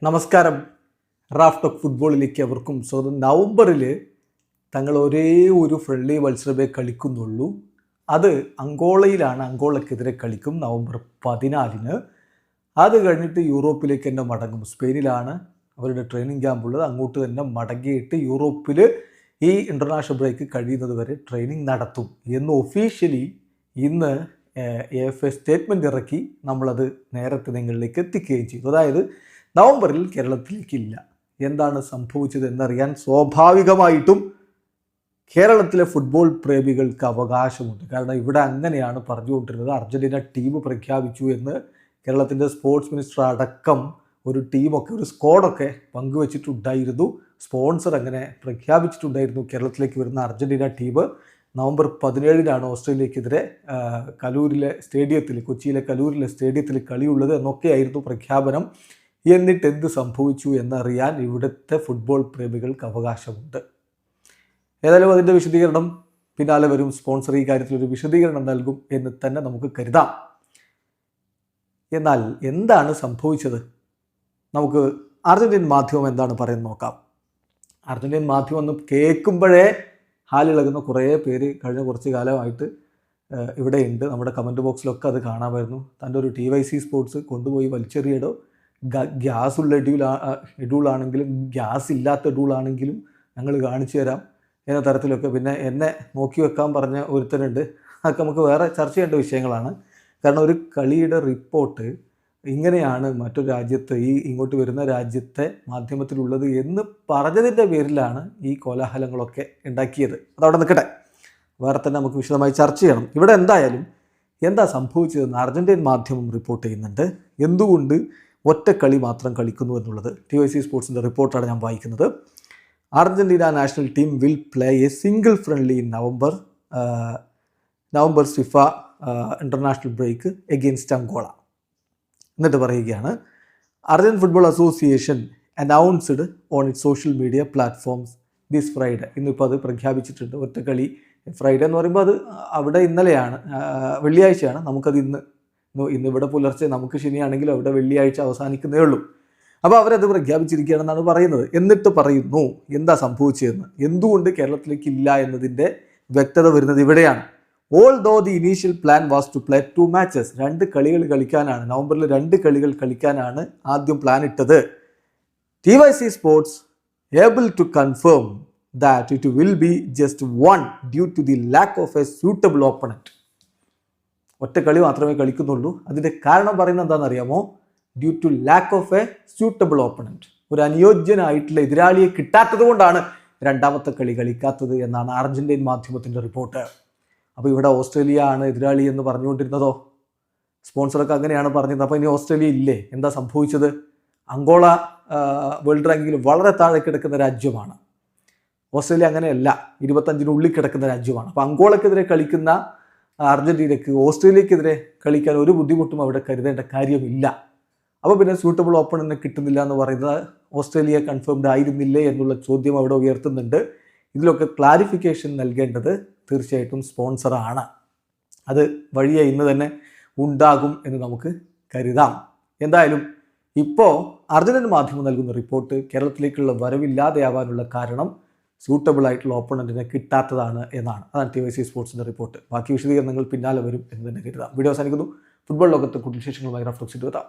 നമസ്കാരം. Raf talk ഫുട്ബോളിലേക്ക് അവർക്കും സ്വാഗതം. നവംബറിൽ തങ്ങൾ ഒരേ ഒരു ഫ്രണ്ട്ലി മത്സരമേ കളിക്കുന്നുള്ളൂ. അത് അങ്കോളയിലാണ്. അങ്കോളയ്ക്കെതിരെ കളിക്കും നവംബർ 14. അത് കഴിഞ്ഞിട്ട് യൂറോപ്പിലേക്ക് തന്നെ മടങ്ങും. സ്പെയിനിലാണ് അവരുടെ ട്രെയിനിങ് ക്യാമ്പ് ഉള്ളത്. അങ്ങോട്ട് തന്നെ മടങ്ങിയിട്ട് യൂറോപ്പിൽ ഈ ഇൻ്റർനാഷണൽ ബ്രേക്ക് കഴിയുന്നത് വരെ ട്രെയിനിങ് നടത്തും എന്ന് ഒഫീഷ്യലി ഇന്ന് AFA സ്റ്റേറ്റ്മെൻറ്റ് ഇറക്കി. നമ്മളത് നേരത്തെ നിങ്ങളിലേക്ക് എത്തിക്കുകയും ചെയ്തു. അതായത് നവംബറിൽ കേരളത്തിലേക്കില്ല. എന്താണ് സംഭവിച്ചത് എന്നറിയാൻ സ്വാഭാവികമായിട്ടും കേരളത്തിലെ ഫുട്ബോൾ പ്രേമികൾക്ക് അവകാശമുണ്ട്. കാരണം ഇവിടെ അങ്ങനെയാണ് പറഞ്ഞുകൊണ്ടിരുന്നത്. അർജൻറ്റീന ടീം പ്രഖ്യാപിച്ചു എന്ന് കേരളത്തിൻ്റെ സ്പോർട്സ് മിനിസ്റ്റർ അടക്കം ഒരു ടീമൊക്കെ, ഒരു സ്ക്വാഡൊക്കെ പങ്കുവച്ചിട്ടുണ്ടായിരുന്നു. സ്പോൺസർ അങ്ങനെ പ്രഖ്യാപിച്ചിട്ടുണ്ടായിരുന്നു. കേരളത്തിലേക്ക് വരുന്ന അർജൻറ്റീന ടീം നവംബർ 17 ഓസ്ട്രേലിയക്കെതിരെ കലൂരിലെ സ്റ്റേഡിയത്തിൽ, കൊച്ചിയിലെ കലൂരിലെ സ്റ്റേഡിയത്തിൽ കളിയുള്ളത് എന്നൊക്കെയായിരുന്നു പ്രഖ്യാപനം. എന്നിട്ട് എന്ത് സംഭവിച്ചു എന്നറിയാൻ ഇവിടുത്തെ ഫുട്ബോൾ പ്രേമികൾക്ക് അവകാശമുണ്ട്. ഏതായാലും അതിൻ്റെ വിശദീകരണം പിന്നാലെ വരും. സ്പോൺസർ ഈ കാര്യത്തിൽ ഒരു വിശദീകരണം നൽകും എന്ന് തന്നെ നമുക്ക് കരുതാം. എന്നാൽ എന്താണ് സംഭവിച്ചത്? നമുക്ക് അർജൻറ്റീൻ മാധ്യമം എന്താണ് പറയുന്നത് നോക്കാം. അർജൻറ്റീൻ മാധ്യമം ഒന്ന് കേൾക്കുമ്പോഴേ ഹാലിളകുന്ന കുറേ പേര് കഴിഞ്ഞ കുറച്ച് കാലമായിട്ട് ഇവിടെയുണ്ട്. നമ്മുടെ കമൻറ്റ് ബോക്സിലൊക്കെ അത് കാണാമായിരുന്നു. തൻ്റെ ഒരു TYC സ്പോർട്സ് കൊണ്ടുപോയി വലിച്ചെറിയടോ, ഗ്യാസുള്ള എഡൂളാണെങ്കിലും ഗ്യാസ് ഇല്ലാത്ത എഡൂളാണെങ്കിലും ഞങ്ങൾ കാണിച്ചു തരാം എന്ന തരത്തിലൊക്കെ. പിന്നെ എന്നെ നോക്കി വെക്കാൻ പറഞ്ഞ ഒരുത്തനുണ്ട്. അതൊക്കെ നമുക്ക് വേറെ ചർച്ച ചെയ്യേണ്ട വിഷയങ്ങളാണ്. കാരണം ഒരു കളിയുടെ റിപ്പോർട്ട് ഇങ്ങനെയാണ് മറ്റൊരു രാജ്യത്ത്, ഇങ്ങോട്ട് വരുന്ന രാജ്യത്തെ മാധ്യമത്തിലുള്ളത് എന്ന് പറഞ്ഞതിൻ്റെ പേരിലാണ് ഈ കോലാഹലങ്ങളൊക്കെ ഉണ്ടാക്കിയത്. അതവിടെ നിൽക്കട്ടെ, വേറെ തന്നെ നമുക്ക് വിശദമായി ചർച്ച ചെയ്യണം. ഇവിടെ എന്താ സംഭവിച്ചതെന്ന് അർജൻറ്റീൻ മാധ്യമം റിപ്പോർട്ട് ചെയ്യുന്നുണ്ട്. എന്തുകൊണ്ട് ഒറ്റ കളി മാത്രം കളിക്കുന്നു എന്നുള്ളത് TYC സ്പോർട്സിൻ്റെ റിപ്പോർട്ടാണ് ഞാൻ വായിക്കുന്നത്. Argentina national team will play a single friendly in November FIFA international break against Angola. എന്നിട്ട് പറയുകയാണ്, Argentine football association announced on it social media platforms this Friday. ഇന്നിപ്പോൾ അത് പ്രഖ്യാപിച്ചിട്ടുണ്ട്. ഒറ്റക്കളി ഫ്രൈഡേ എന്ന് പറയുമ്പോൾ അത് അവിടെ ഇന്നലെയാണ്, വെള്ളിയാഴ്ചയാണ്. നമുക്കത് ഇന്നിവിടെ പുലർച്ചെ, നമുക്ക് ശനിയാണെങ്കിലും അവിടെ വെള്ളിയാഴ്ച അവസാനിക്കുന്നേ ഉള്ളൂ. അപ്പോൾ അവരത് പ്രഖ്യാപിച്ചിരിക്കുകയാണെന്നാണ് പറയുന്നത്. എന്നിട്ട് പറയുന്നു എന്താ സംഭവിച്ചതെന്ന്, എന്തുകൊണ്ട് കേരളത്തിലേക്ക് ഇല്ല എന്നതിൻ്റെ വ്യക്തത വരുന്നത് ഇവിടെയാണ്. Although the initial plan was to play 2 matches. 2 കളികൾ കളിക്കാനാണ്, നവംബറിൽ 2 കളികൾ കളിക്കാനാണ് ആദ്യം പ്ലാൻ ഇട്ടത്. TYC sports able to confirm that it will be just 1 due to the lack of a suitable opponent. ഒറ്റ കളി മാത്രമേ കളിക്കുന്നുള്ളൂ. അതിൻ്റെ കാരണം പറയുന്നത് എന്താണെന്നറിയാമോ? Due to lack of a suitable opponent. ഒരു അനുയോജ്യനായിട്ടുള്ള എതിരാളിയെ കിട്ടാത്തത് കൊണ്ടാണ് രണ്ടാമത്തെ കളി കളിക്കാത്തത് എന്നാണ് അർജൻറ്റീൻ മാധ്യമത്തിൻ്റെ റിപ്പോർട്ട്. അപ്പോൾ ഇവിടെ ഓസ്ട്രേലിയ ആണ് എതിരാളി എന്ന് പറഞ്ഞുകൊണ്ടിരുന്നതോ? സ്പോൺസറൊക്കെ അങ്ങനെയാണ് പറഞ്ഞത്. അപ്പോൾ ഇനി ഓസ്ട്രേലിയ ഇല്ലേ? എന്താ സംഭവിച്ചത്? അങ്കോള വേൾഡ് റാങ്കിങ്ങിൽ വളരെ താഴെ കിടക്കുന്ന രാജ്യമാണ്. ഓസ്ട്രേലിയ അങ്ങനെയല്ല, 25-നുള്ളിൽ കിടക്കുന്ന രാജ്യമാണ്. അപ്പോൾ അങ്കോളക്കെതിരെ കളിക്കുന്ന അർജൻറ്റീനയ്ക്ക് ഓസ്ട്രേലിയക്കെതിരെ കളിക്കാൻ ഒരു ബുദ്ധിമുട്ടും അവിടെ കരുതേണ്ട കാര്യമില്ല. അപ്പോൾ പിന്നെ സ്യൂട്ടബിൾ ഓപ്പണറിനെ കിട്ടുന്നില്ല എന്ന് പറയുന്നത് ഓസ്ട്രേലിയ കൺഫേംഡ് ആയിരുന്നില്ലേ എന്നുള്ള ചോദ്യം അവിടെ ഉയർത്തുന്നുണ്ട്. ഇതിലൊക്കെ ക്ലാരിഫിക്കേഷൻ നൽകേണ്ടത് തീർച്ചയായിട്ടും സ്പോൺസറാണ്. അത് വഴിയെ ഇന്ന് തന്നെ ഉണ്ടാകും എന്ന് നമുക്ക് കരുതാം. എന്തായാലും ഇപ്പോൾ അർജൻറ്റീൻ മാധ്യമം നൽകുന്ന റിപ്പോർട്ട് കേരളത്തിലേക്കുള്ള വരവില്ലാതെയാവാനുള്ള കാരണം സ്യൂട്ടബിൾ ആയിട്ടുള്ള ഓപ്പണൻറ്റിനെ കിട്ടാത്തതാണ് എന്നാണ്. അതാണ് TYC സ്പോർട്സിൻ്റെ റിപ്പോർട്ട്. ബാക്കി വിശദീകരണങ്ങൾ പിന്നാലെ വരും എന്ന് തന്നെ കരുതാം. വീഡിയോ അവസാനിക്കുന്നു. ഫുട്ബോൾ ലോകത്തെ കൂടുതൽ വിശേഷങ്ങളുമായി റാഫ് ടോക്സിൽ എത്താം.